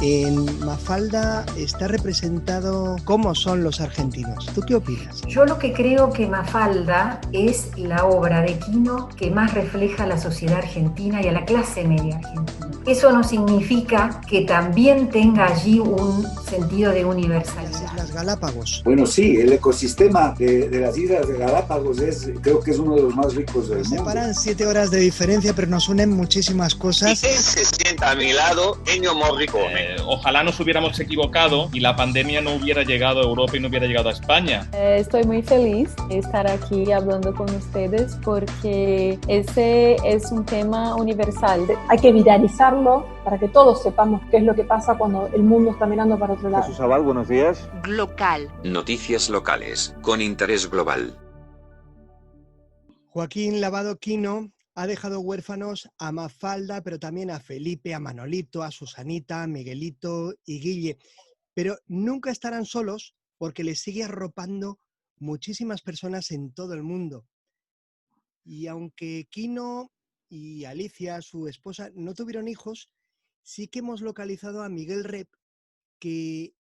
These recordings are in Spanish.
En Mafalda está representado cómo son los argentinos. ¿Tú qué opinas? Yo lo que creo que Mafalda es la obra de Quino que más refleja a la sociedad argentina y a la clase media argentina. Eso no significa que también tenga allí un sentido de universalidad. Las Islas Galápagos. Bueno, sí, el ecosistema de las Islas de Galápagos creo que es uno de los más ricos del mundo. Nos separan 7 horas de diferencia, pero nos unen muchísimas cosas. ¿Y quién se sienta a mi lado? Ennio Morricone. Ojalá nos hubiéramos equivocado y la pandemia no hubiera llegado a Europa y no hubiera llegado a España. Estoy muy feliz de estar aquí hablando con ustedes porque ese es un tema universal. Hay que viralizarlo para que todos sepamos qué es lo que pasa cuando el mundo está mirando para otro lado. Jesús Abad, buenos días. Glocal. Noticias locales, con interés global. Joaquín Lavado Quino ha dejado huérfanos a Mafalda, pero también a Felipe, a Manolito, a Susanita, a Miguelito y Guille. Pero nunca estarán solos porque les sigue arropando muchísimas personas en todo el mundo. Y aunque Quino y Alicia, su esposa, no tuvieron hijos, sí que hemos localizado a Miguel Rep, que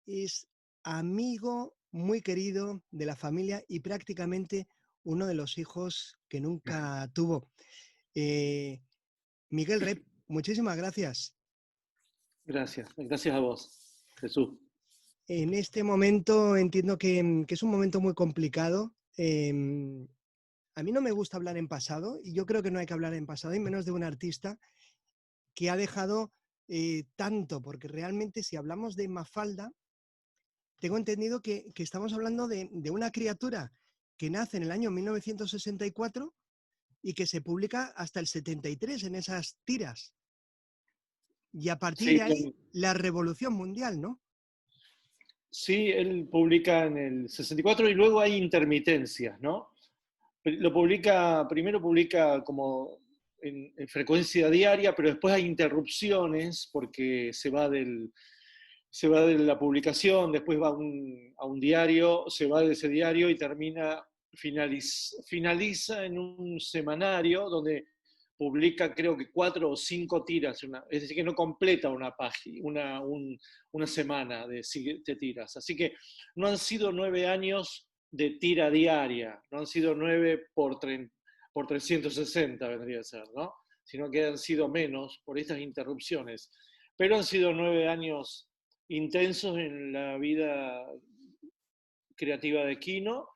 es amigo muy querido de la familia y prácticamente uno de los hijos que nunca tuvo. Miguel Rep, muchísimas gracias. Gracias a vos, Jesús. En este momento entiendo que es un momento muy complicado. A mí no me gusta hablar en pasado y yo creo que no hay que hablar en pasado, y menos de un artista que ha dejado tanto, porque realmente si hablamos de Mafalda, tengo entendido que estamos hablando de una criatura que nace en el año 1964 y que se publica hasta el 73 en esas tiras. Y a partir de ahí, la revolución mundial, ¿no? Sí, él publica en el 64 y luego hay intermitencias, ¿no? Primero publica como en frecuencia diaria, pero después hay interrupciones porque se va de la publicación, después va a un diario, se va de ese diario y finaliza en un semanario donde publica creo que 4 o 5 tiras, es decir, que no completa una semana de 7 tiras. Así que no han sido 9 años de tira diaria, no han sido 9 por 360 vendría a ser, ¿no? Sino que han sido menos por estas interrupciones. Pero han sido 9 años intensos en la vida creativa de Quino.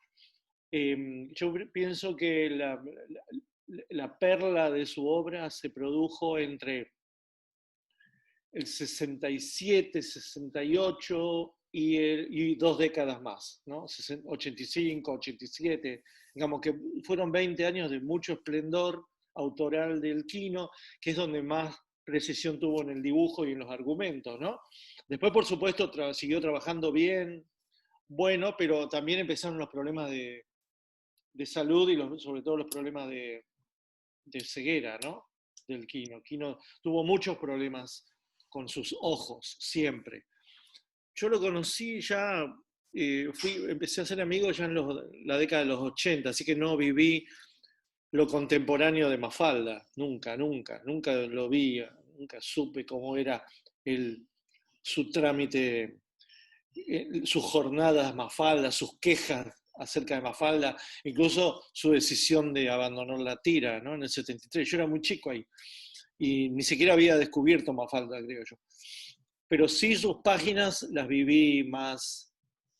Yo pienso que la perla de su obra se produjo entre el 67, 68 y 2 décadas más, ¿no? 85, 87, digamos que fueron 20 años de mucho esplendor autoral del Quino, que es donde más precisión tuvo en el dibujo y en los argumentos, ¿no? Después, por supuesto, siguió trabajando bien, bueno, pero también empezaron los problemas de salud y sobre todo los problemas de ceguera, ¿no? Del Quino. Quino tuvo muchos problemas con sus ojos, siempre. Yo lo conocí ya, empecé a ser amigo ya en la década de los 80, así que no viví lo contemporáneo de Mafalda, nunca lo vi, nunca supe cómo era su trámite, sus jornadas Mafalda, sus quejas acerca de Mafalda, incluso su decisión de abandonar la tira, ¿no? En el 73. Yo era muy chico ahí y ni siquiera había descubierto Mafalda, creo yo. Pero sí sus páginas las viví más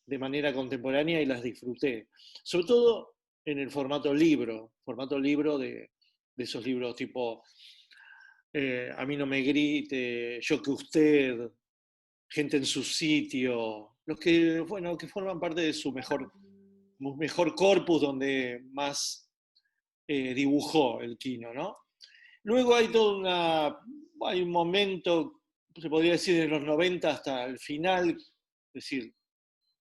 de manera contemporánea y las disfruté. Sobre todo en el formato libro de esos libros tipo A mí no me grite, Yo que usted, Gente en su sitio, los que forman parte de su mejor corpus, donde más dibujó el Quino, ¿no? Luego hay un momento, se podría decir, de los 90 hasta el final, es decir,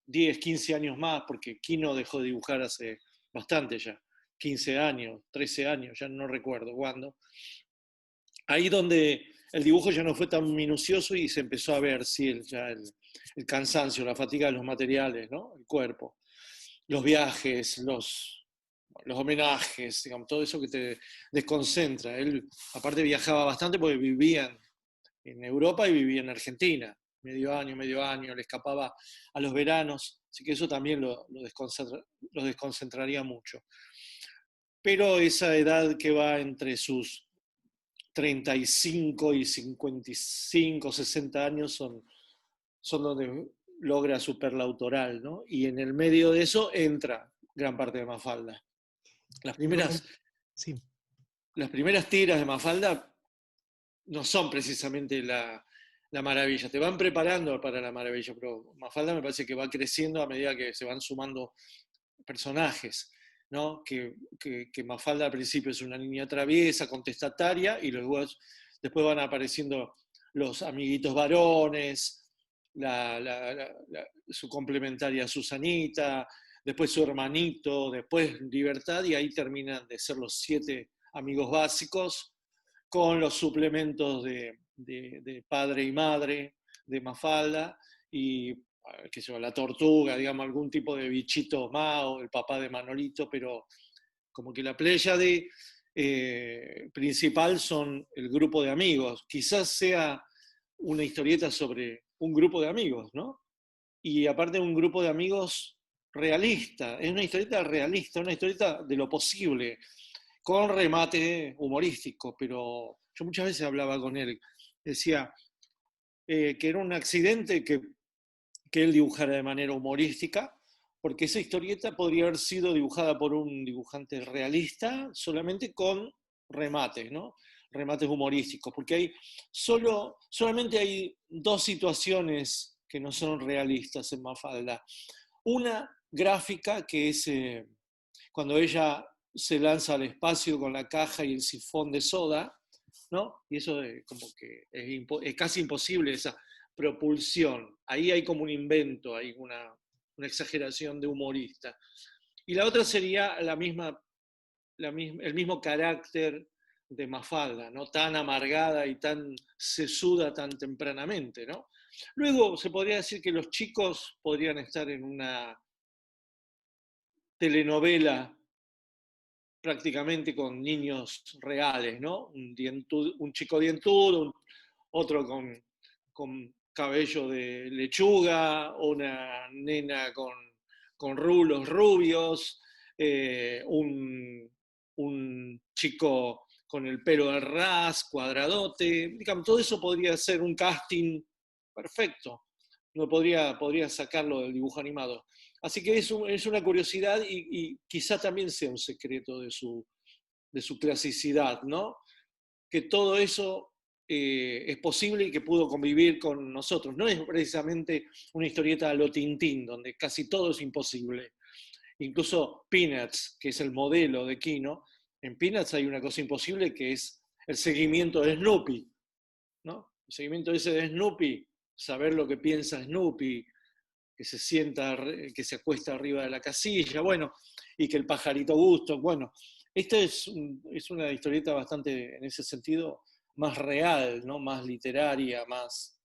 10, 15 años más, porque Quino dejó de dibujar hace bastante ya, 15 años, 13 años, ya no recuerdo cuándo. Ahí donde el dibujo ya no fue tan minucioso y se empezó a ver, sí, el cansancio, la fatiga de los materiales, ¿no? El cuerpo, los viajes, los homenajes, digamos, todo eso que te desconcentra. Él, aparte, viajaba bastante porque vivía en Europa y vivía en Argentina. Medio año, le escapaba a los veranos, así que eso también lo desconcentraría mucho. Pero esa edad que va entre sus 35 y 55, 60 años son donde logra su perla autoral, ¿no? Y en el medio de eso entra gran parte de Mafalda. Las Sí. Las primeras tiras de Mafalda no son precisamente la maravilla, te van preparando para la maravilla, pero Mafalda me parece que va creciendo a medida que se van sumando personajes, ¿no? Que Mafalda al principio es una niña traviesa, contestataria, y luego después van apareciendo los amiguitos varones, su complementaria Susanita, después su hermanito, después Libertad, y ahí terminan de ser los 7 amigos básicos, con los suplementos de padre y madre de Mafalda, y qué sé yo, la tortuga, digamos, algún tipo de bichito Mao, el papá de Manolito, pero como que la pléyade principal son el grupo de amigos. Quizás sea una historieta sobre un grupo de amigos, ¿no? Y aparte un grupo de amigos realista, es una historieta realista, una historieta de lo posible, con remate humorístico, pero yo muchas veces hablaba con él, decía que era un accidente que él dibujara de manera humorística, porque esa historieta podría haber sido dibujada por un dibujante realista solamente con remates, ¿no? Remates humorísticos, porque solamente hay 2 situaciones que no son realistas en Mafalda. Una gráfica, que es cuando ella se lanza al espacio con la caja y el sifón de soda, ¿no? Y eso como que es casi imposible esa propulsión. Ahí hay como un invento, hay una exageración de humorista. Y la otra sería el mismo carácter de Mafalda, ¿no? Tan amargada y tan sesuda tan tempranamente, ¿no? Luego se podría decir que los chicos podrían estar en una telenovela prácticamente con niños reales, ¿no? Un chico dientudo, otro con cabello de lechuga, una nena con rulos rubios, un chico con el pelo al ras, cuadradote. Digamos, todo eso podría ser un casting perfecto. No podría sacarlo del dibujo animado. Así que es una curiosidad y quizá también sea un secreto de su clasicidad, ¿no? Que todo eso es posible y que pudo convivir con nosotros. No es precisamente una historieta a lo Tintín, donde casi todo es imposible. Incluso Peanuts, que es el modelo de Kino, en Peanuts hay una cosa imposible que es el seguimiento de Snoopy, ¿no? El seguimiento ese de Snoopy, saber lo que piensa Snoopy, que se acuesta arriba de la casilla, bueno, y que el pajarito Gusto, bueno, esta es una historieta bastante, en ese sentido, más real, ¿no? Más literaria, más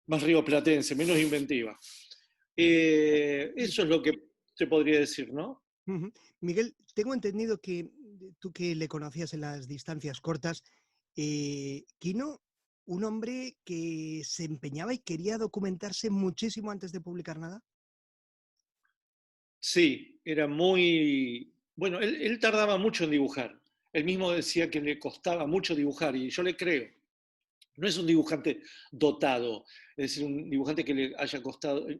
rioplatense, menos inventiva. Eso es lo que te podría decir, ¿no? Miguel, tengo entendido que tú, que le conocías en las distancias cortas, Kino, un hombre que se empeñaba y quería documentarse muchísimo antes de publicar nada. Sí, era muy... Bueno, él tardaba mucho en dibujar. Él mismo decía que le costaba mucho dibujar y yo le creo. No es un dibujante dotado, es decir, un dibujante que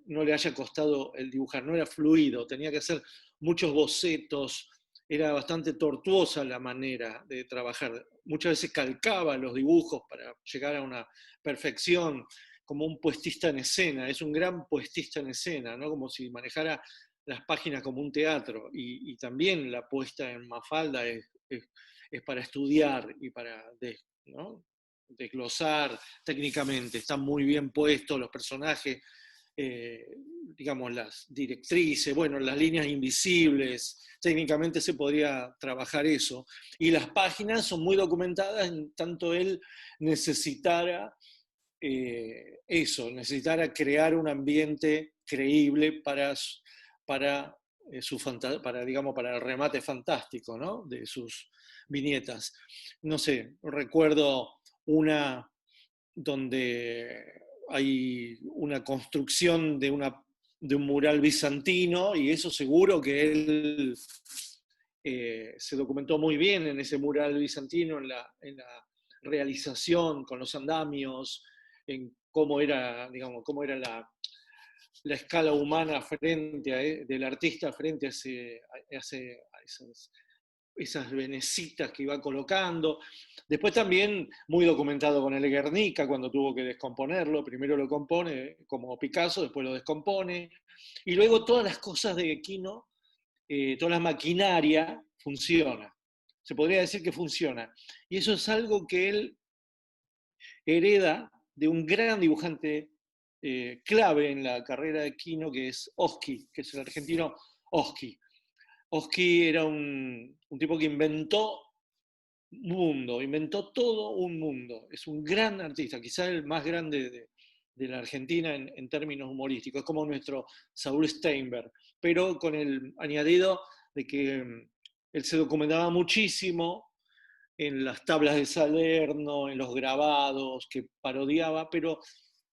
no le haya costado el dibujar, no era fluido, tenía que hacer muchos bocetos, era bastante tortuosa la manera de trabajar. Muchas veces calcaba los dibujos para llegar a una perfección, como un puestista en escena, es un gran puestista en escena, ¿no? Como si manejara las páginas como un teatro, y también la puesta en Mafalda es para estudiar y para, ¿no?, desglosar técnicamente, están muy bien puestos los personajes, digamos, las directrices, bueno, las líneas invisibles, técnicamente se podría trabajar eso. Y las páginas son muy documentadas, en tanto él necesitara necesitara crear un ambiente creíble para el remate fantástico, ¿no?, de sus viñetas. No sé, recuerdo una donde hay una construcción de un mural bizantino, y eso seguro que él se documentó muy bien en ese mural bizantino, en la realización, con los andamios, en cómo era, digamos, cómo era la escala humana del artista frente a esas venecitas que iba colocando. Después también muy documentado con el Guernica, cuando tuvo que descomponerlo. Primero lo compone como Picasso, después lo descompone. Y luego todas las cosas de Quino, toda la maquinaria funciona. Se podría decir que funciona. Y eso es algo que él hereda de un gran dibujante clave en la carrera de Quino, que es Oski, que es el argentino Oski. Oski era un tipo que inventó todo un mundo. Es un gran artista, quizás el más grande de la Argentina en términos humorísticos. Es como nuestro Saúl Steinberg, pero con el añadido de que él se documentaba muchísimo en las tablas de Salerno, en los grabados, que parodiaba, pero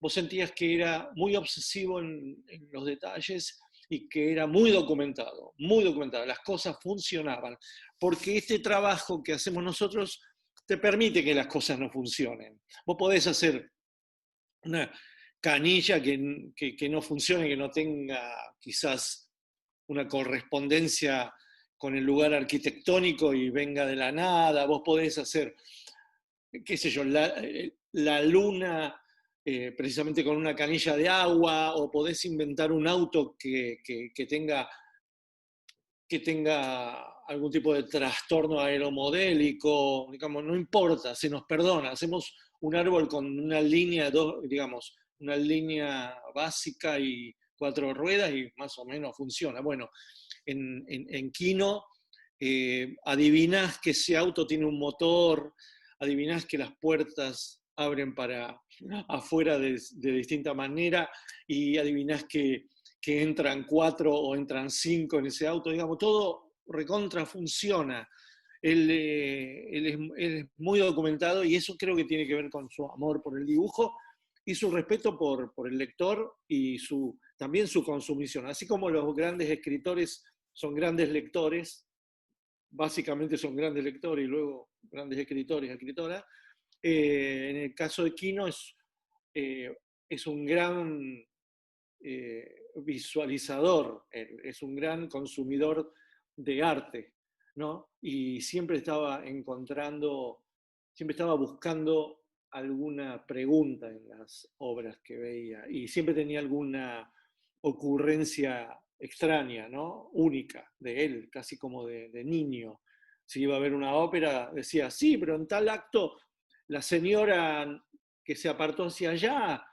vos sentías que era muy obsesivo en los detalles y que era muy documentado, las cosas funcionaban, porque este trabajo que hacemos nosotros te permite que las cosas no funcionen. Vos podés hacer una canilla que no funcione, que no tenga quizás una correspondencia con el lugar arquitectónico y venga de la nada. Vos podés hacer, qué sé yo, la luna precisamente con una canilla de agua, o podés inventar un auto que tenga algún tipo de trastorno aeromodélico, digamos, no importa, se nos perdona. Hacemos un árbol con una línea, digamos, una línea básica y 4 ruedas y más o menos funciona. Bueno, en Quino adivinás que ese auto tiene un motor, adivinás que las puertas abren para afuera de distinta manera, y adivinás que entran 4 o entran 5 en ese auto, digamos, todo recontra funciona. Él es muy documentado, y eso creo que tiene que ver con su amor por el dibujo y su respeto por el lector y también su consumición. Así como los grandes escritores son grandes lectores, básicamente son grandes lectores y luego grandes escritores y escritoras, en el caso de Quino es un gran visualizador, es un gran consumidor de arte, ¿no? Y siempre estaba buscando alguna pregunta en las obras que veía, y siempre tenía alguna ocurrencia extraña, ¿no? Única de él, casi como de niño. Si iba a ver una ópera, decía, sí, pero en tal acto la señora que se apartó hacia allá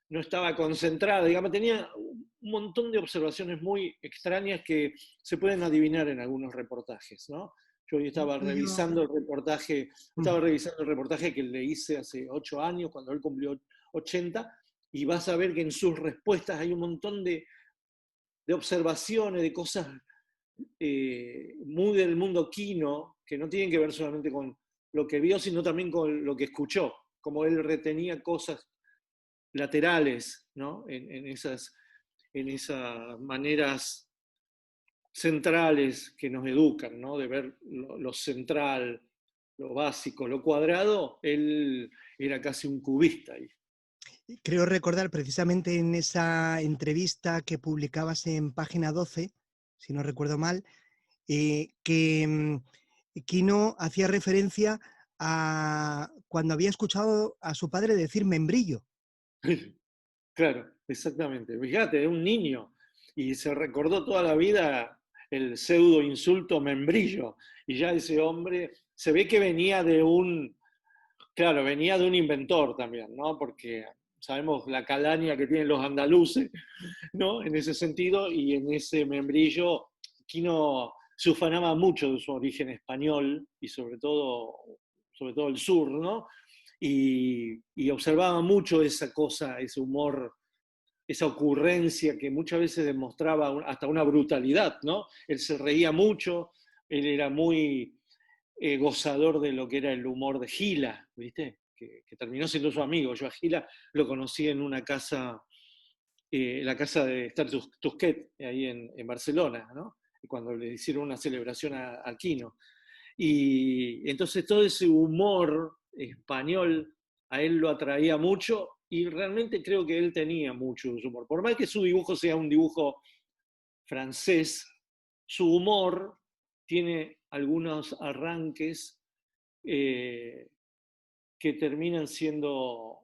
no estaba concentrada, digamos, tenía un montón de observaciones muy extrañas que se pueden adivinar en algunos reportajes, ¿no? Yo hoy estaba revisando el reportaje que le hice hace 8 años, cuando él cumplió 80, y vas a ver que en sus respuestas hay un montón de observaciones, de cosas muy del mundo Quino, que no tienen que ver solamente con lo que vio, sino también con lo que escuchó, como él retenía cosas laterales, ¿no? en esas maneras centrales que nos educan, ¿no? De ver lo central, lo básico, lo cuadrado. Él era casi un cubista ahí. Creo recordar precisamente en esa entrevista que publicabas en Página 12, si no recuerdo mal, que Quino hacía referencia a cuando había escuchado a su padre decir membrillo. Claro, exactamente. Fíjate, es un niño y se recordó toda la vida el pseudo insulto membrillo, y ya ese hombre se ve que venía de un inventor también, ¿no? Porque sabemos la calaña que tienen los andaluces, ¿no? En ese sentido, y en ese membrillo, Quino se ufanaba mucho de su origen español y sobre todo el sur, ¿no? Y observaba mucho esa cosa, ese humor, esa ocurrencia que muchas veces demostraba hasta una brutalidad, ¿no? Él se reía mucho, él era muy gozador de lo que era el humor de Gila, ¿viste? que terminó siendo su amigo. Yo a Gila lo conocí en una casa, la casa de Esther Tusquet, ahí en Barcelona, ¿no? Cuando le hicieron una celebración a Quino. Y entonces todo ese humor español a él lo atraía mucho, y realmente creo que él tenía mucho humor. Por más que su dibujo sea un dibujo francés, su humor tiene algunos arranques que terminan siendo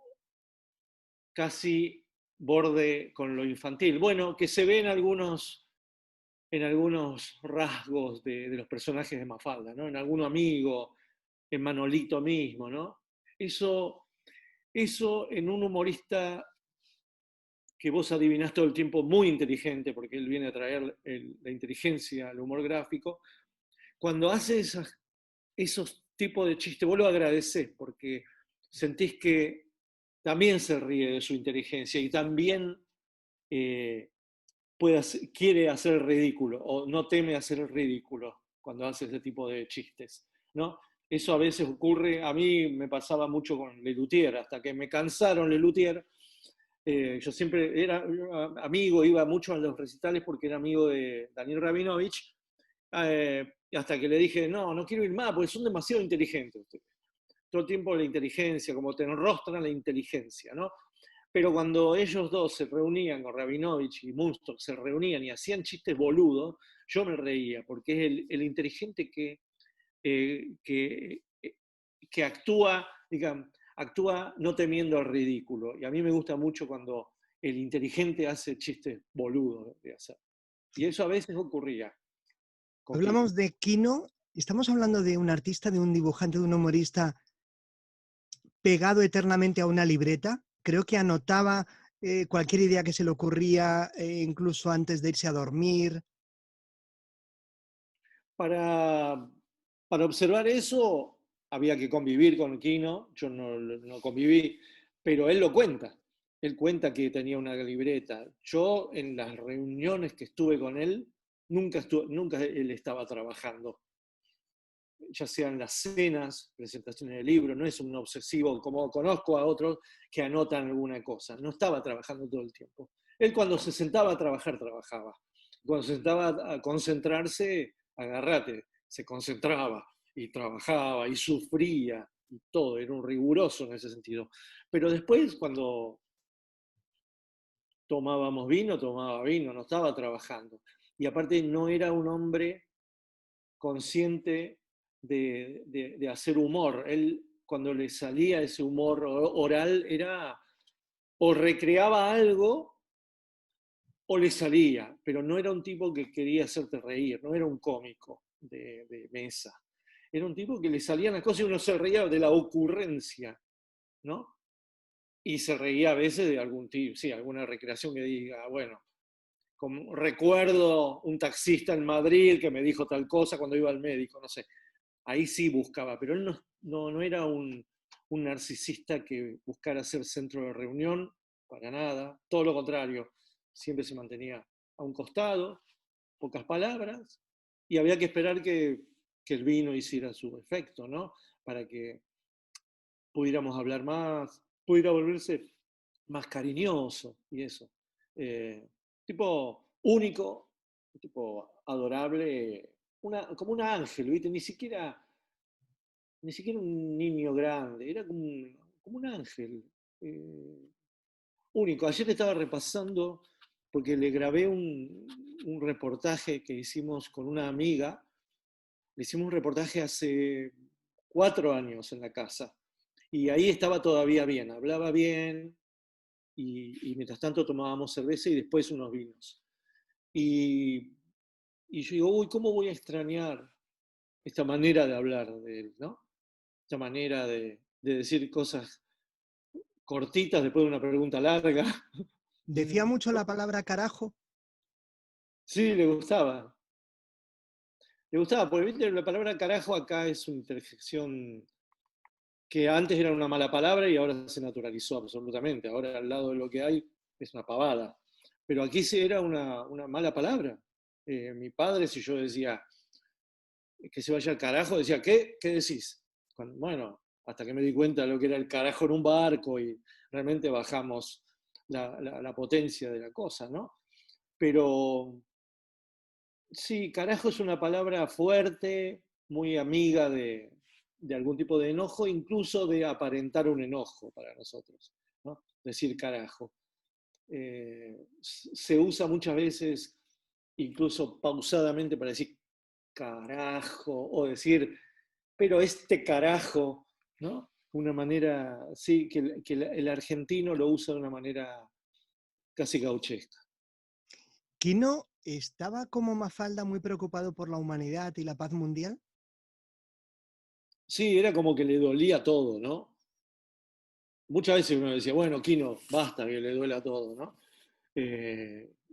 casi borde con lo infantil. Bueno, que se ve en algunos rasgos de los personajes de Mafalda, ¿no? En algún amigo, en Manolito mismo, ¿no? Eso en un humorista que vos adivinás todo el tiempo, muy inteligente, porque él viene a traer la inteligencia al humor gráfico, cuando hace esos tipos de chistes, vos lo agradecés, porque sentís que también se ríe de su inteligencia y también quiere hacer el ridículo, o no teme hacer el ridículo cuando hace ese tipo de chistes, ¿no? Eso a veces ocurre, a mí me pasaba mucho con Lelutier, hasta que me cansaron Lelutier. Yo siempre era amigo, iba mucho a los recitales porque era amigo de Daniel Rabinovich, hasta que le dije, no quiero ir más porque son demasiado inteligentes ustedes. Todo el tiempo la inteligencia, como te enrostran la inteligencia, ¿no? Pero cuando ellos dos se reunían, con Rabinovich y Munstock, se reunían y hacían chistes boludos, yo me reía, porque es el inteligente que actúa, digamos, actúa no temiendo al ridículo. Y a mí me gusta mucho cuando el inteligente hace chistes boludos de hacer. Y eso a veces ocurría. Hablamos de Quino, estamos hablando de un artista, de un dibujante, de un humorista pegado eternamente a una libreta. Creo que anotaba cualquier idea que se le ocurría, incluso antes de irse a dormir. Para observar eso había que convivir con Quino, yo no conviví, pero él lo cuenta. Él cuenta que tenía una libreta. Yo en las reuniones que estuve con él, nunca él estaba trabajando. Ya sean las cenas, presentaciones de libros, no es un obsesivo como conozco a otros que anotan alguna cosa. No estaba trabajando todo el tiempo. Él cuando se sentaba a trabajar, trabajaba. Cuando se sentaba a concentrarse, agárrate, se concentraba y trabajaba y sufría y todo, era un riguroso en ese sentido. Pero después cuando tomaba vino, no estaba trabajando. Y aparte no era un hombre consciente de hacer humor. Él, cuando le salía ese humor oral, era o recreaba algo o le salía, pero no era un tipo que quería hacerte reír, no era un cómico de mesa. Era un tipo que le salían las cosas y uno se reía de la ocurrencia, ¿no? Y se reía a veces de algún tipo, sí, alguna recreación que diga, bueno, como recuerdo un taxista en Madrid que me dijo tal cosa cuando iba al médico, no sé. Ahí sí buscaba, pero él no era un narcisista que buscara ser centro de reunión, para nada, todo lo contrario, siempre se mantenía a un costado, pocas palabras, y había que esperar que el vino hiciera su efecto, ¿no? Para que pudiéramos hablar más, pudiera volverse más cariñoso y eso. Tipo único, tipo adorable, como un ángel, ¿viste? Ni siquiera un niño grande, era como un ángel. Único. Ayer estaba repasando, porque le grabé un reportaje que hicimos con una amiga. Le hicimos un reportaje hace 4 años en la casa. Y ahí estaba todavía bien, hablaba bien, y mientras tanto tomábamos cerveza y después unos vinos. Y yo digo, uy, ¿cómo voy a extrañar esta manera de hablar de él, ¿no? Esta manera de decir cosas cortitas después de una pregunta larga. ¿Decía mucho la palabra carajo? Sí, le gustaba. Le gustaba, porque ¿viste? La palabra carajo acá es una interjección que antes era una mala palabra y ahora se naturalizó absolutamente. Ahora al lado de lo que hay es una pavada. Pero aquí sí era una mala palabra. Mi padre, si yo decía que se vaya al carajo, decía, ¿qué? ¿Qué decís? Bueno, hasta que me di cuenta de lo que era el carajo en un barco y realmente bajamos la potencia de la cosa, ¿no? Pero sí, carajo es una palabra fuerte, muy amiga de algún tipo de enojo, incluso de aparentar un enojo para nosotros, ¿no? Decir carajo. Se usa muchas veces, incluso pausadamente, para decir carajo, o decir, pero este carajo, ¿no? Una manera, sí, que el argentino lo usa de una manera casi gauchesca. ¿Quino estaba como Mafalda muy preocupado por la humanidad y la paz mundial? Sí, era como que le dolía todo, ¿no? Muchas veces uno decía, bueno, Quino, basta que le duela todo, ¿no?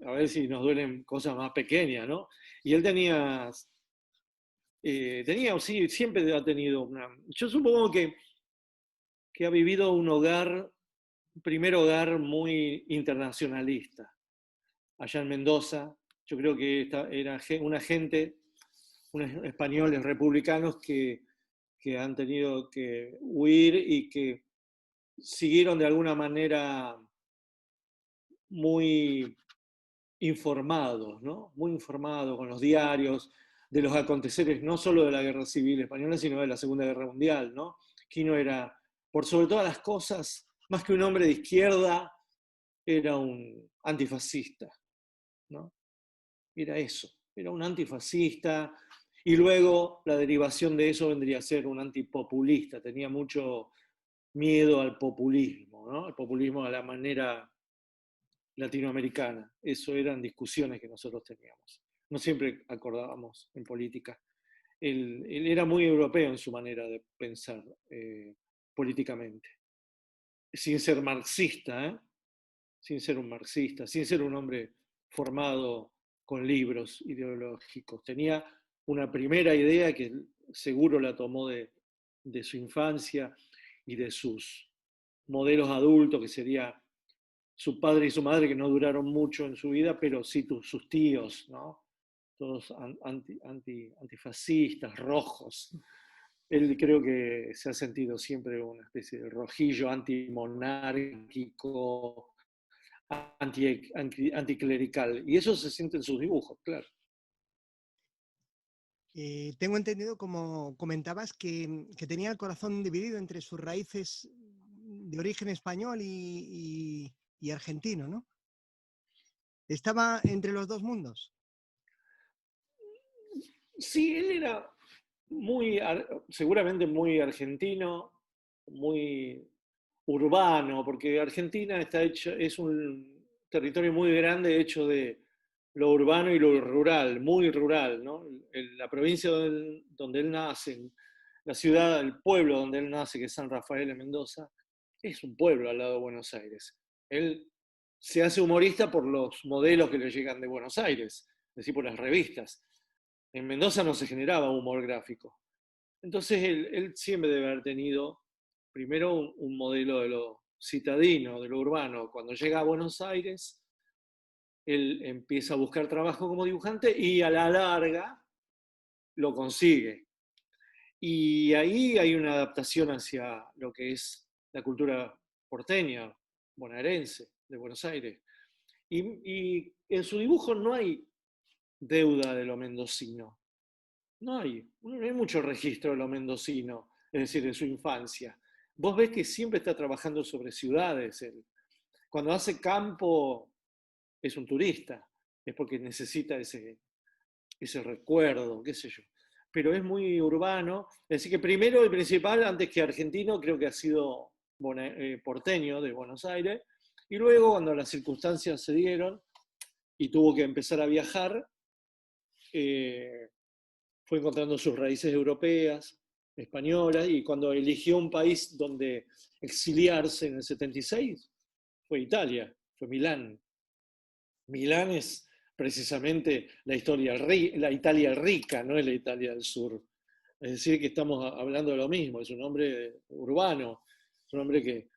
A ver si nos duelen cosas más pequeñas, ¿no? Y él tenía, sí, siempre ha tenido una... Yo supongo que ha vivido un primer hogar muy internacionalista. Allá en Mendoza, yo creo que era una gente, unos españoles republicanos que han tenido que huir y que siguieron de alguna manera muy informados, ¿no? Muy informados con los diarios de los aconteceres, no solo de la Guerra Civil Española, sino de la Segunda Guerra Mundial, ¿no? Quino era, por sobre todas las cosas, más que un hombre de izquierda, era un antifascista, ¿no? Era eso, era un antifascista, y luego la derivación de eso vendría a ser un antipopulista, tenía mucho miedo al populismo, ¿no? Al populismo a la manera latinoamericana. Eso eran discusiones que nosotros teníamos. No siempre acordábamos en política. Él era muy europeo en su manera de pensar políticamente, sin ser marxista, ¿eh? Sin ser un marxista, sin ser un hombre formado con libros ideológicos. Tenía una primera idea que seguro la tomó de su infancia y de sus modelos adultos, que sería su padre y su madre, que no duraron mucho en su vida, pero sí sus tíos, ¿no? Todos antifascistas, rojos. Él creo que se ha sentido siempre una especie de rojillo antimonárquico, anticlerical. Y eso se siente en sus dibujos, claro. Tengo entendido, como comentabas, que tenía el corazón dividido entre sus raíces de origen español y argentino, ¿no? ¿Estaba entre los dos mundos? Sí, él era seguramente muy argentino, muy urbano, porque Argentina es un territorio muy grande hecho de lo urbano y lo rural, muy rural, ¿no? La provincia donde él nace, la ciudad, el pueblo donde él nace, que es San Rafael de Mendoza, es un pueblo al lado de Buenos Aires. Él se hace humorista por los modelos que le llegan de Buenos Aires, es decir, por las revistas. En Mendoza no se generaba humor gráfico. Entonces él siempre debe haber tenido primero un modelo de lo citadino, de lo urbano. Cuando llega a Buenos Aires, él empieza a buscar trabajo como dibujante y a la larga lo consigue. Y ahí hay una adaptación hacia lo que es la cultura porteña, bonaerense, de Buenos Aires. Y en su dibujo no hay deuda de lo mendocino. No hay mucho registro de lo mendocino, es decir, de su infancia. Vos ves que siempre está trabajando sobre ciudades. Cuando hace campo es un turista, es porque necesita ese recuerdo, qué sé yo. Pero es muy urbano. Así que primero y principal, antes que argentino, creo que ha sido porteño de Buenos Aires. Y luego, cuando las circunstancias se dieron y tuvo que empezar a viajar, fue encontrando sus raíces europeas, españolas, y cuando eligió un país donde exiliarse en el 76, fue Italia, fue Milán. Milán es precisamente la Italia rica, no es la Italia del sur. Es decir, que estamos hablando de lo mismo, es un hombre urbano, es un hombre que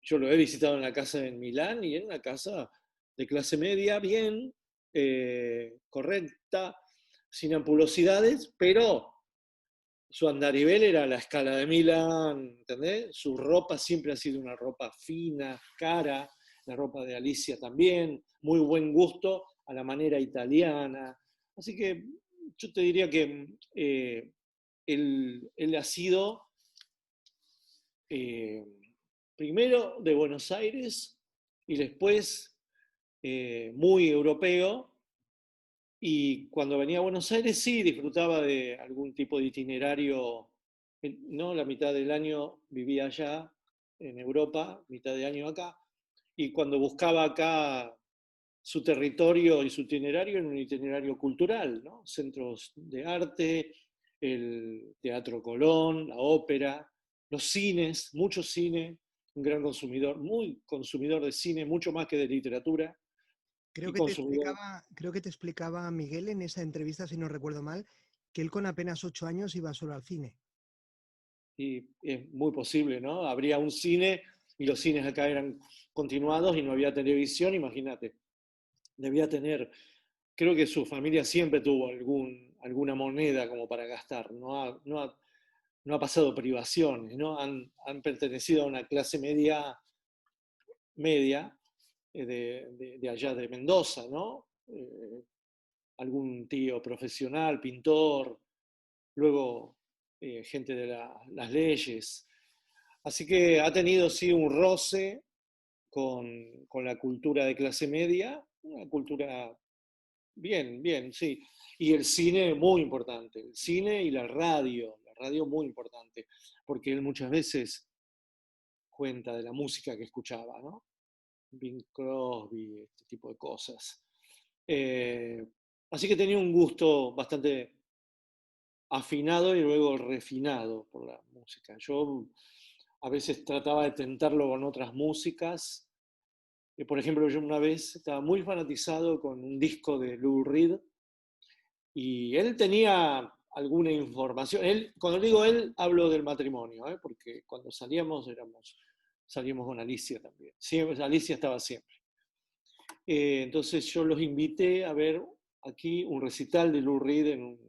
yo lo he visitado en la casa en Milán y en una casa de clase media, bien, correcta, sin ampulosidades, pero su andarivel era la Scala de Milán, ¿entendés? Su ropa siempre ha sido una ropa fina, cara, la ropa de Alicia también, muy buen gusto a la manera italiana. Así que yo te diría que él ha sido primero de Buenos Aires y después muy europeo. Y cuando venía a Buenos Aires sí disfrutaba de algún tipo de itinerario, ¿no? La mitad del año vivía allá en Europa, mitad de año acá, y cuando buscaba acá su territorio y su itinerario, era un itinerario cultural, ¿no? Centros de arte, el Teatro Colón, la ópera, los cines, mucho cine, un gran consumidor, muy consumidor de cine, mucho más que de literatura. Creo que te explicaba Miguel en esa entrevista, si no recuerdo mal, que él con apenas 8 años iba solo al cine. Y es muy posible, ¿no? Habría un cine y los cines acá eran continuados y no había televisión, imagínate. Debía tener, creo que su familia siempre tuvo alguna moneda como para gastar, no ha pasado privaciones, ¿no? Han pertenecido a una clase media de allá de Mendoza, ¿no? Algún tío profesional, pintor, luego gente de las leyes. Así que ha tenido sí un roce con la cultura de clase media, una cultura bien, sí. Y el cine muy importante, el cine y la radio muy importante, porque él muchas veces cuenta de la música que escuchaba, ¿no? Bing Crosby, este tipo de cosas. Así que tenía un gusto bastante afinado y luego refinado por la música. Yo a veces trataba de tentarlo con otras músicas. Por ejemplo, yo una vez estaba muy fanatizado con un disco de Lou Reed y él tenía alguna información. Cuando digo él, hablo del matrimonio, porque cuando salíamos con Alicia también. Siempre, Alicia estaba siempre. Entonces yo los invité a ver aquí un recital de Lou Reed en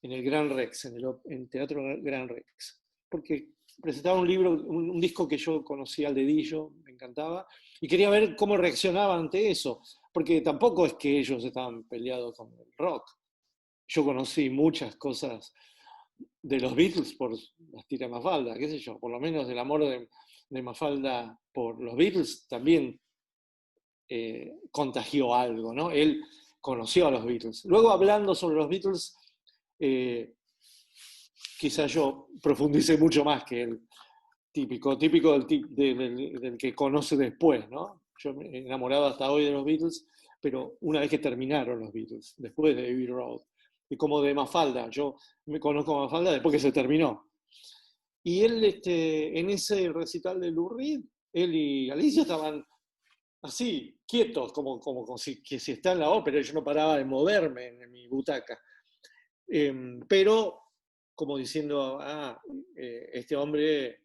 el Gran Rex, en el Teatro Gran Rex. Porque presentaba un libro, un disco que yo conocía al dedillo, me encantaba, y quería ver cómo reaccionaba ante eso, porque tampoco es que ellos estaban peleados con el rock. Yo conocí muchas cosas de los Beatles por las tiras de Mafalda, qué sé yo, por lo menos el amor de Mafalda por los Beatles también contagió algo, ¿no? Él conoció a los Beatles. Luego, hablando sobre los Beatles, quizás yo profundice mucho más que el típico del que conoce después, ¿no? Yo me he enamorado hasta hoy de los Beatles, pero una vez que terminaron los Beatles, después de Abbey Road, y como de Mafalda, yo me conozco a Mafalda después que se terminó. Y él, en ese recital de Lou Reed, él y Alicia estaban así, quietos, como si está en la ópera, yo no paraba de moverme en mi butaca. Pero como diciendo, este hombre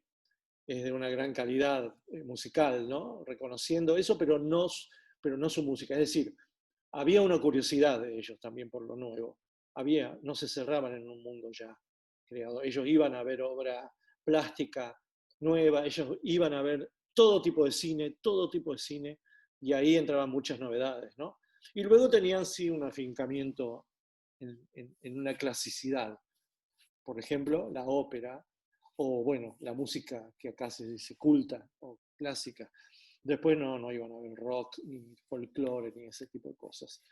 es de una gran calidad musical, ¿no? Reconociendo eso, pero no su música. Es decir, había una curiosidad de ellos también por lo nuevo. No se cerraban en un mundo ya creado. Ellos iban a ver obra plástica nueva, ellos iban a ver todo tipo de cine, y ahí entraban muchas novedades, ¿no? Y luego tenían sí un afincamiento en una clasicidad. Por ejemplo, la ópera, o bueno, la música que acá se dice culta o clásica. Después no iban a ver rock, ni folclore, ni ese tipo de cosas.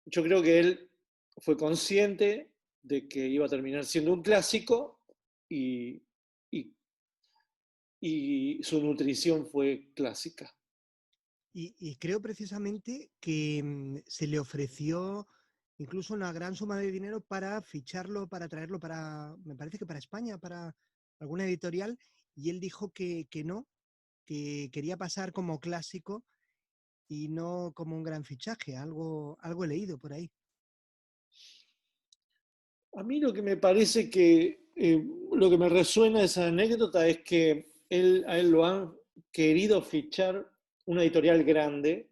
Yo creo que él fue consciente de que iba a terminar siendo un clásico y su nutrición fue clásica. Y creo precisamente que se le ofreció incluso una gran suma de dinero para ficharlo, para traerlo me parece que para España, para alguna editorial, y él dijo que no, que quería pasar como clásico y no como un gran fichaje. Algo he leído por ahí. A mí lo que me parece lo que me resuena de esa anécdota es que a él lo han querido fichar una editorial grande,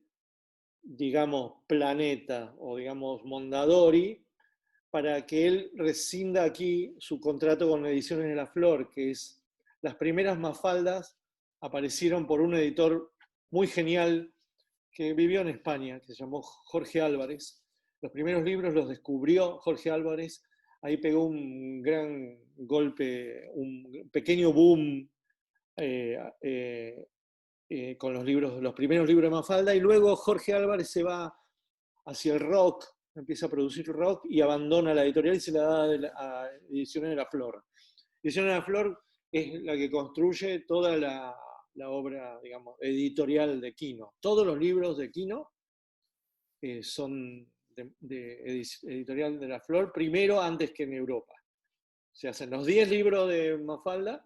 digamos Planeta o digamos Mondadori, para que él rescinda aquí su contrato con Ediciones de la Flor, que es las primeras Mafaldas aparecieron por un editor muy genial que vivió en España, que se llamó Jorge Álvarez. Los primeros libros los descubrió Jorge Álvarez, ahí pegó un gran golpe, un pequeño boom con los primeros libros de Mafalda, y luego Jorge Álvarez se va hacia el rock, empieza a producir rock y abandona la editorial y se la da a Ediciones de la Flor. Ediciones de la Flor es la que construye toda la obra, digamos, editorial de Quino. Todos los libros de Quino son de Editorial de la Flor, primero antes que en Europa. Se hacen los 10 libros de Mafalda,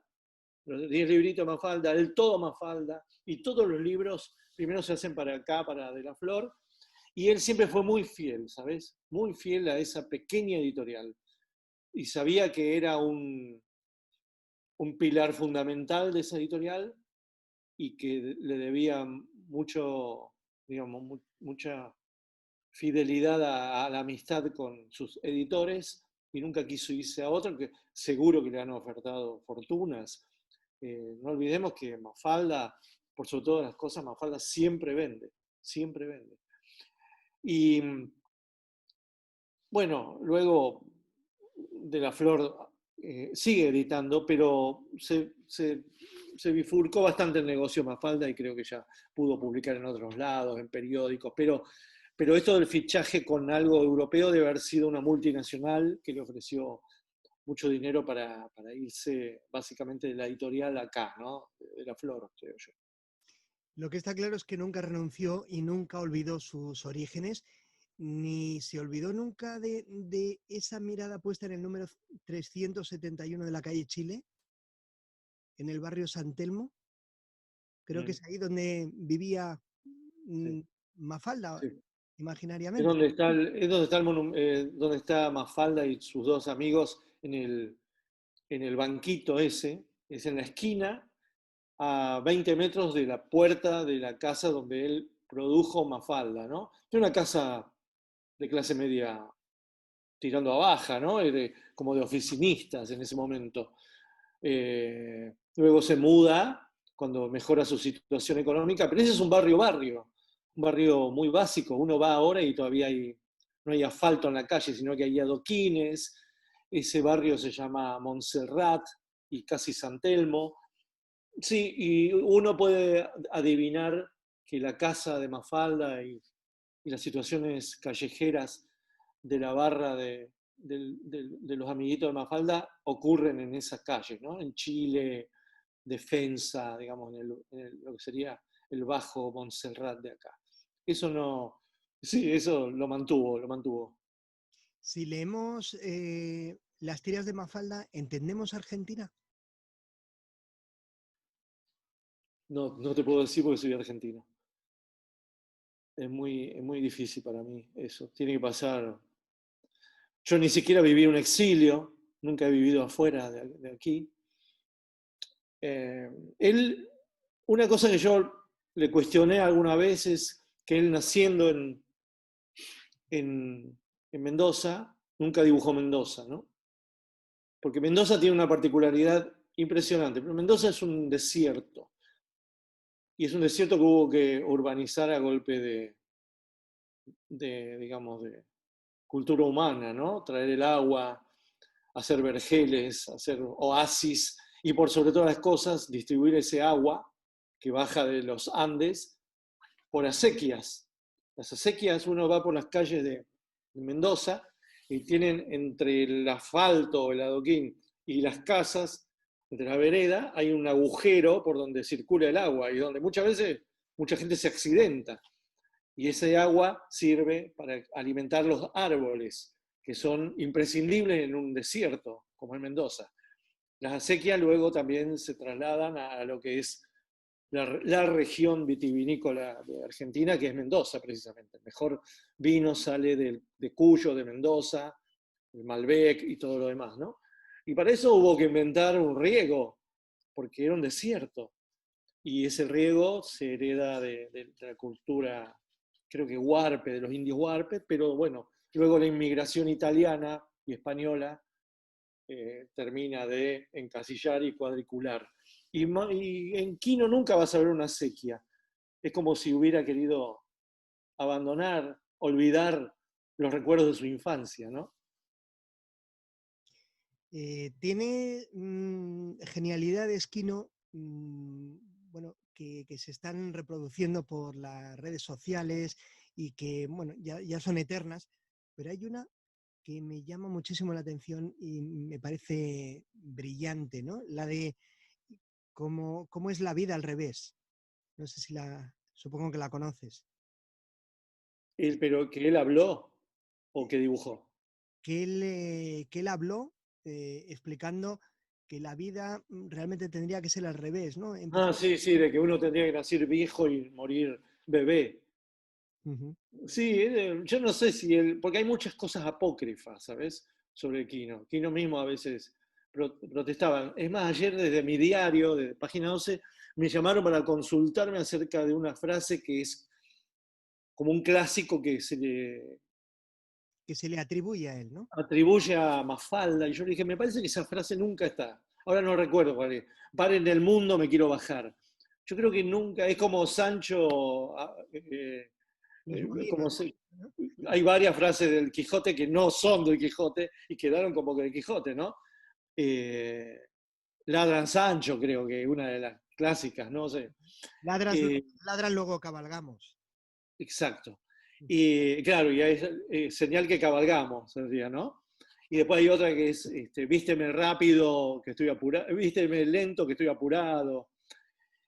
los 10 libritos de Mafalda, el todo Mafalda, y todos los libros primero se hacen para acá, para de la Flor, y él siempre fue muy fiel, ¿sabes? Muy fiel a esa pequeña editorial. Y sabía que era un pilar fundamental de esa editorial y que le debía mucho, digamos, mucha fidelidad a la amistad con sus editores y nunca quiso irse a otro, que seguro que le han ofertado fortunas. No olvidemos que Mafalda, por sobre todas las cosas, Mafalda siempre vende, siempre vende. Y bueno, luego de la Flor sigue editando, pero se bifurcó bastante el negocio Mafalda y creo que ya pudo publicar en otros lados, en periódicos, pero esto del fichaje con algo europeo debe haber sido una multinacional que le ofreció mucho dinero para irse básicamente de la editorial acá, ¿no? De la Flor, creo yo. Lo que está claro es que nunca renunció y nunca olvidó sus orígenes, ni se olvidó nunca de esa mirada puesta en el número 371 de la calle Chile, en el barrio San Telmo. Creo que es ahí donde vivía Mafalda, sí, imaginariamente. Donde está Mafalda y sus dos amigos en el banquito ese, es en la esquina, a 20 metros de la puerta de la casa donde él produjo Mafalda, ¿no? Es una casa de clase media tirando a baja, ¿no? Como de oficinistas en ese momento. Luego se muda cuando mejora su situación económica, pero ese es un barrio muy básico. Uno va ahora y todavía no hay asfalto en la calle, sino que hay adoquines. Ese barrio se llama Montserrat y casi San Telmo. Sí, y uno puede adivinar que la casa de Mafalda y las situaciones callejeras de la barra de los amiguitos de Mafalda ocurren en esas calles, ¿no? En Chile, Defensa, digamos, en lo que sería el Bajo Montserrat de acá. Eso lo mantuvo. Si leemos las tiras de Mafalda, ¿entendemos Argentina? No te puedo decir porque soy argentino. Es muy difícil para mí eso. Tiene que pasar. Yo ni siquiera viví un exilio, nunca he vivido afuera de aquí. Una cosa que yo le cuestioné alguna vez es que él naciendo en Mendoza, nunca dibujó Mendoza, ¿no? Porque Mendoza tiene una particularidad impresionante, pero Mendoza es un desierto. Y es un desierto que hubo que urbanizar a golpe digamos, de cultura humana, ¿no? Traer el agua, hacer vergeles, hacer oasis y por sobre todas las cosas distribuir ese agua que baja de los Andes por acequias. Las acequias, uno va por las calles de Mendoza y tienen entre el asfalto, el adoquín y las casas, entre la vereda, hay un agujero por donde circula el agua y donde muchas veces mucha gente se accidenta. Y ese agua sirve para alimentar los árboles, que son imprescindibles en un desierto, como en Mendoza. Las acequias luego también se trasladan a lo que es la región vitivinícola de Argentina, que es Mendoza precisamente. El mejor vino sale de Cuyo, de Mendoza, el Malbec y todo lo demás, ¿no? Y para eso hubo que inventar un riego, porque era un desierto. Y ese riego se hereda de la cultura, creo que huarpe, de los indios huarpes, pero bueno, luego la inmigración italiana y española, termina de encasillar y cuadricular. Y en Quino nunca vas a ver una sequía. Es como si hubiera querido abandonar, olvidar los recuerdos de su infancia, ¿no? Tiene genialidades, Quino, bueno, que se están reproduciendo por las redes sociales y que, bueno, ya son eternas, pero hay una que me llama muchísimo la atención y me parece brillante, ¿no? La de cómo es la vida al revés. No sé si supongo que la conoces. Pero que él habló o que dibujó. Que él habló explicando que la vida realmente tendría que ser al revés, ¿no? Ah, sí, sí, de que uno tendría que nacer viejo y morir bebé. Uh-huh. Sí, yo no sé si él, porque hay muchas cosas apócrifas, ¿sabes? Sobre Quino. Quino mismo a veces protestaba. Es más, ayer desde mi diario, de Página 12, me llamaron para consultarme acerca de una frase que es como un clásico que se le atribuye a él, ¿no? Atribuye a Mafalda, y yo le dije, me parece que esa frase nunca está. Ahora no recuerdo cuál es. Paren el mundo, me quiero bajar. Yo creo que nunca, es como Sancho, como ¿no? hay varias frases del Quijote que no son del Quijote y quedaron como que del Quijote, ¿no? Ladran Sancho, creo que una de las clásicas, no sé. Ladran, luego cabalgamos. Exacto. Y claro, y es señal que cabalgamos, sería, ¿no? Y después hay otra que es, vísteme rápido, que estoy apurado, vísteme lento, que estoy apurado.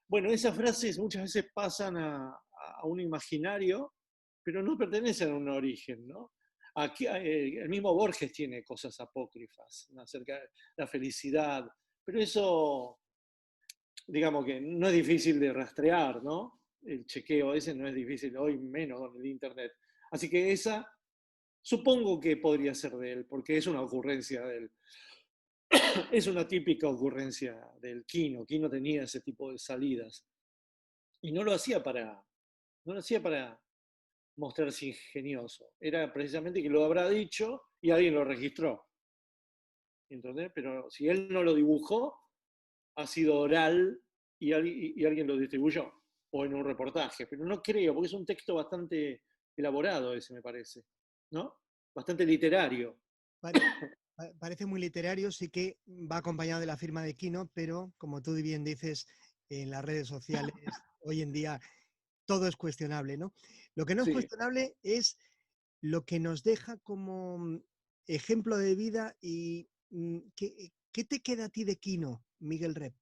Bueno, esas frases muchas veces pasan a un imaginario, pero no pertenecen a un origen, ¿no? Aquí, el mismo Borges tiene cosas apócrifas, ¿no?, acerca de la felicidad, pero eso, digamos que no es difícil de rastrear, ¿no? El chequeo ese no es difícil, hoy menos con el internet. Así que esa, supongo que podría ser de él, porque es una ocurrencia de él. Es una típica ocurrencia del Quino. Quino tenía ese tipo de salidas. Y no lo hacía para mostrarse ingenioso. Era precisamente que lo habrá dicho y alguien lo registró. ¿Entendés? Pero si él no lo dibujó, ha sido oral y alguien lo distribuyó. O en un reportaje. Pero no creo, porque es un texto bastante elaborado ese, me parece. ¿No? Bastante literario. Parece muy literario, sí que va acompañado de la firma de Quino, pero como tú bien dices, en las redes sociales hoy en día todo es cuestionable, ¿no? Lo que no es cuestionable es lo que nos deja como ejemplo de vida y ¿qué te queda a ti de Quino, Miguel Rep?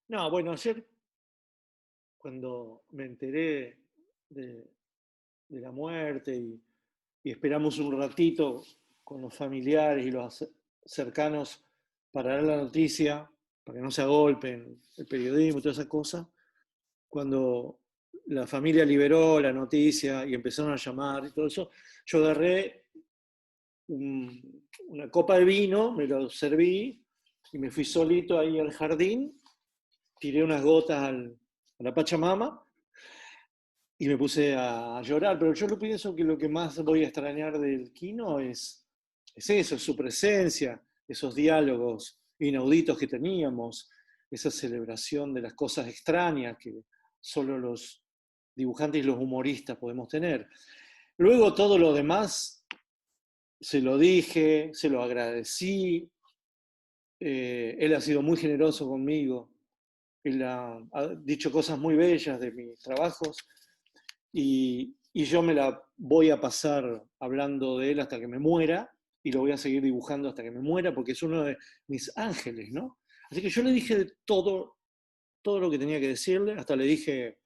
No, bueno, ayer cuando me enteré de la muerte y esperamos un ratito con los familiares y los cercanos para dar la noticia, para que no se agolpen el periodismo y toda esa cosa, cuando la familia liberó la noticia y empezaron a llamar y todo eso, yo agarré una copa de vino, me lo serví y me fui solito ahí al jardín, tiré unas gotas a la Pachamama y me puse a llorar, pero yo lo pienso que lo que más voy a extrañar del Quino es eso, su presencia, esos diálogos inauditos que teníamos, esa celebración de las cosas extrañas que solo los dibujantes y los humoristas podemos tener. Luego todo lo demás se lo dije, se lo agradecí, él ha sido muy generoso conmigo, él ha dicho cosas muy bellas de mis trabajos, y yo me la voy a pasar hablando de él hasta que me muera, y lo voy a seguir dibujando hasta que me muera, porque es uno de mis ángeles, ¿no? Así que yo le dije todo lo que tenía que decirle, hasta le dije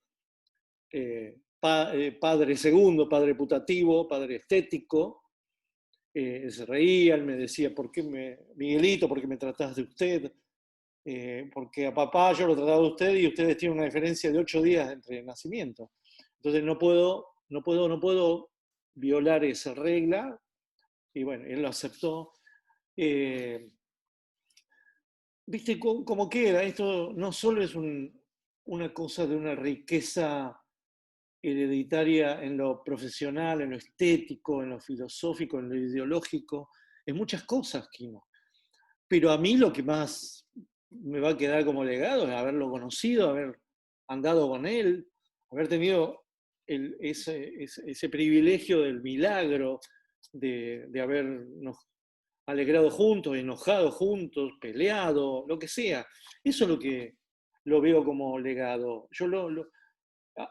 padre segundo, padre putativo, padre estético. Él se reía, él me decía, Miguelito, ¿por qué me tratás de usted? Porque a papá yo lo trataba de usted y ustedes tienen una diferencia de 8 días entre nacimiento. Entonces no puedo violar esa regla. Y bueno, él lo aceptó. ¿Viste cómo queda? Esto no solo es una cosa de una riqueza hereditaria en lo profesional, en lo estético, en lo filosófico, en lo ideológico, en muchas cosas, Quino. Pero a mí lo que más me va a quedar como legado es haberlo conocido, haber andado con él, haber tenido ese privilegio del milagro de habernos alegrado juntos, enojado juntos, peleado, lo que sea. Eso es lo que lo veo como legado. Yo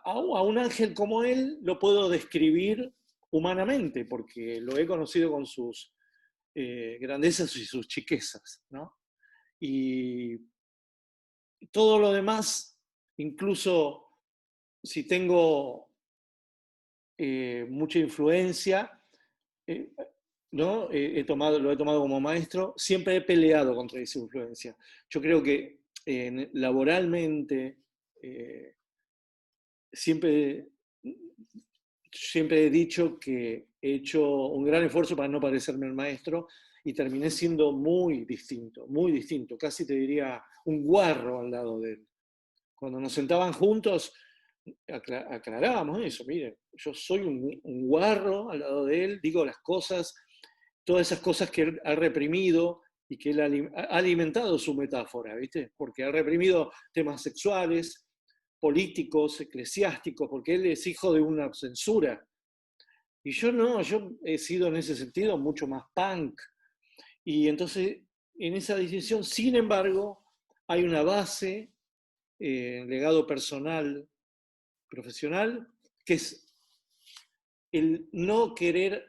a un ángel como él lo puedo describir humanamente, porque lo he conocido con sus grandezas y sus chiquezas, ¿no? Y todo lo demás, incluso si tengo mucha influencia, ¿no? Lo he tomado como maestro, siempre he peleado contra esa influencia. Yo creo que laboralmente siempre he dicho que he hecho un gran esfuerzo para no parecerme al maestro y terminé siendo muy distinto, casi te diría un guarro al lado de él. Cuando nos sentaban juntos, aclarábamos eso, miren, yo soy un guarro al lado de él, digo las cosas, todas esas cosas que él ha reprimido y que él ha alimentado su metáfora, ¿viste? Porque ha reprimido temas sexuales, políticos, eclesiásticos, porque él es hijo de una censura. Y yo no, yo he sido en ese sentido mucho más punk. Y entonces, en esa decisión, sin embargo, hay una base, legado personal, profesional, que es el no querer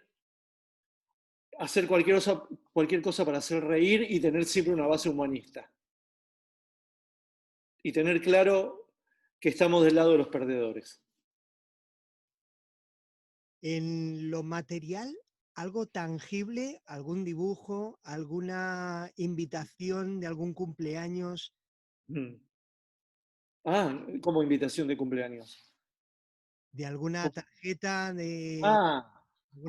hacer cualquier cosa para hacer reír y tener siempre una base humanista. Y tener claro que estamos del lado de los perdedores. En lo material, algo tangible, algún dibujo, alguna invitación de algún cumpleaños. Como invitación de cumpleaños. De alguna tarjeta de...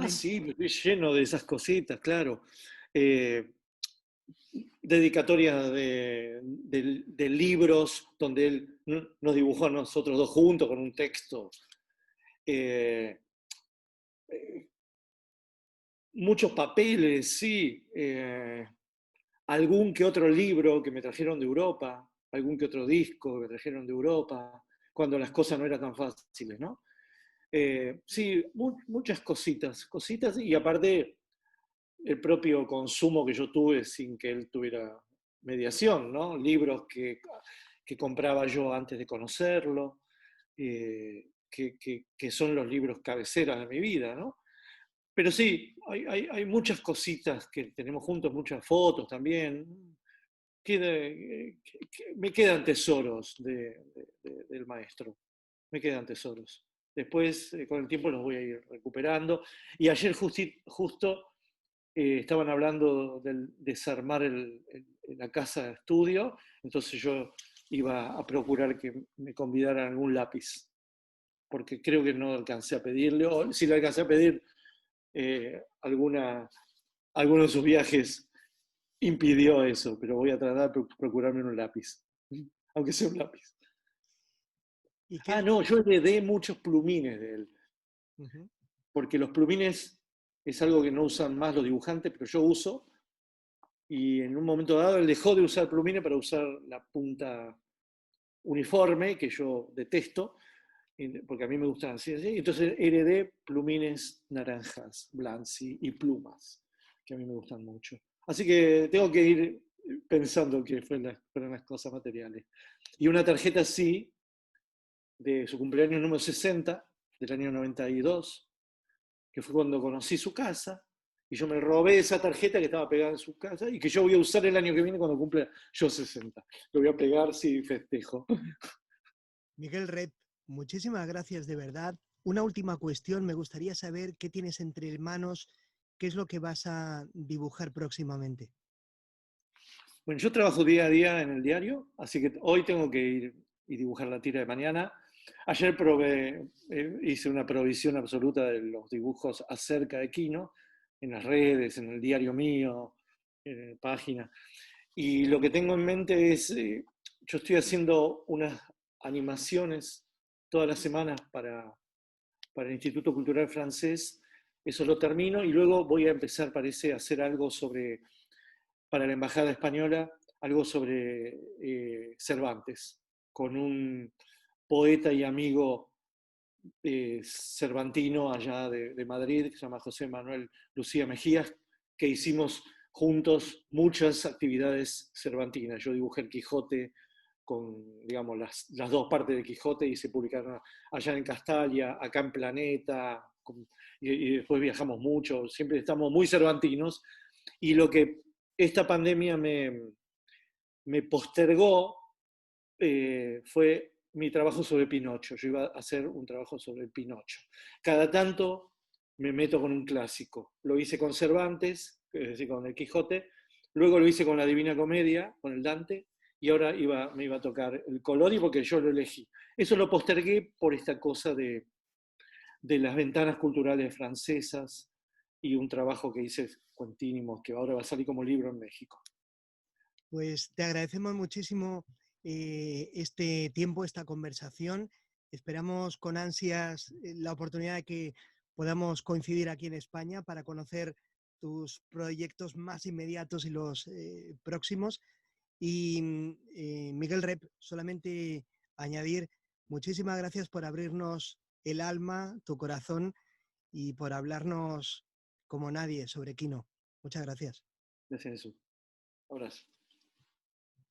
Sí, estoy lleno de esas cositas, claro. Dedicatorias de libros donde él nos dibujó a nosotros dos juntos con un texto. Muchos papeles, sí. Algún que otro libro que me trajeron de Europa, algún que otro disco que me trajeron de Europa, cuando las cosas no eran tan fáciles, ¿no? Sí, muchas cositas, y aparte el propio consumo que yo tuve sin que él tuviera mediación, ¿no? Libros que compraba yo antes de conocerlo, que son los libros cabeceras de mi vida, ¿no? Pero sí, hay muchas cositas que tenemos juntos, muchas fotos también. Me quedan tesoros del maestro, me quedan tesoros. Después, con el tiempo, los voy a ir recuperando. Y ayer justo estaban hablando del desarmar la casa de estudio, entonces yo iba a procurar que me convidaran algún lápiz, porque creo que no alcancé a pedirle, o si le alcancé a pedir, alguno de sus viajes impidió eso, pero voy a tratar de procurarme un lápiz, aunque sea un lápiz. No, yo heredé muchos plumines de él, porque los plumines es algo que no usan más los dibujantes, pero yo uso, y en un momento dado él dejó de usar plumines para usar la punta uniforme, que yo detesto, porque a mí me gustan así, entonces heredé plumines naranjas, Blancy y plumas, que a mí me gustan mucho. Así que tengo que ir pensando que fueron las cosas materiales. Y una tarjeta así, de su cumpleaños número 60, del año 92, que fue cuando conocí su casa, y yo me robé esa tarjeta que estaba pegada en su casa, y que yo voy a usar el año que viene cuando cumpla yo 60. Lo voy a pegar si festejo. Miguel Rep, muchísimas gracias de verdad. Una última cuestión, me gustaría saber qué tienes entre manos, qué es lo que vas a dibujar próximamente. Bueno, yo trabajo día a día en el diario, así que hoy tengo que ir y dibujar la tira de mañana. Ayer hice una provisión absoluta de los dibujos acerca de Quino, en las redes, en el diario mío, en la página. Y lo que tengo en mente es, yo estoy haciendo unas animaciones todas las semanas para para el Instituto Cultural Francés. Eso lo termino y luego voy a empezar, parece, a hacer algo para la Embajada Española, algo sobre Cervantes, con un poeta y amigo cervantino allá de Madrid, que se llama José Manuel Lucía Mejías, que hicimos juntos muchas actividades cervantinas. Yo dibujé el Quijote con, digamos, las dos partes del Quijote y se publicaron allá en Castalia, acá en Planeta, y después viajamos mucho, siempre estamos muy cervantinos, y lo que esta pandemia me postergó fue mi trabajo sobre Pinocho. Yo iba a hacer un trabajo sobre el Pinocho. Cada tanto me meto con un clásico. Lo hice con Cervantes, es decir, con el Quijote, luego lo hice con la Divina Comedia, con el Dante, y ahora me iba a tocar el Collodi porque yo lo elegí. Eso lo postergué por esta cosa de las ventanas culturales francesas y un trabajo que hice Quentínimo, que ahora va a salir como libro en México. Pues te agradecemos muchísimo este tiempo, esta conversación. Esperamos con ansias la oportunidad de que podamos coincidir aquí en España para conocer tus proyectos más inmediatos y los próximos. Y Miguel Rep, solamente añadir, muchísimas gracias por abrirnos el alma, tu corazón y por hablarnos como nadie sobre Quino. Muchas gracias. Gracias, Jesús. Abrazo.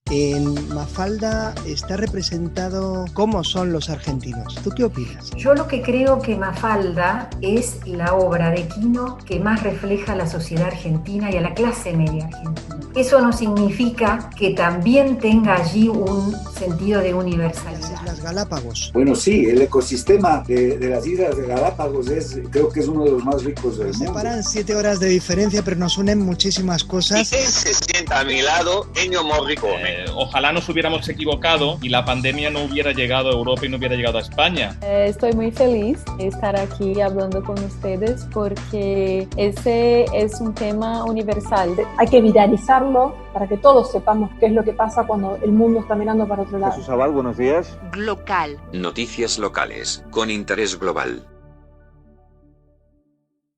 En Mafalda está representado cómo son los argentinos. ¿Tú qué opinas? Yo lo que creo que Mafalda es la obra de Quino que más refleja a la sociedad argentina y a la clase media argentina. Eso no significa que también tenga allí un sentido de universalidad. Las Galápagos. Bueno, sí, el ecosistema de las Islas de Galápagos creo que es uno de los más ricos del mundo. Nos separan 7 horas de diferencia, pero nos unen muchísimas cosas. ¿Y quién se sienta a mi lado? Ennio Morricone. Ojalá nos hubiéramos equivocado y la pandemia no hubiera llegado a Europa y no hubiera llegado a España. Estoy muy feliz de estar aquí hablando con ustedes porque ese es un tema universal. Hay que viralizarlo para que todos sepamos qué es lo que pasa cuando el mundo está mirando para otro lado. Jesús Abad, buenos días. Glocal. Noticias locales, con interés global.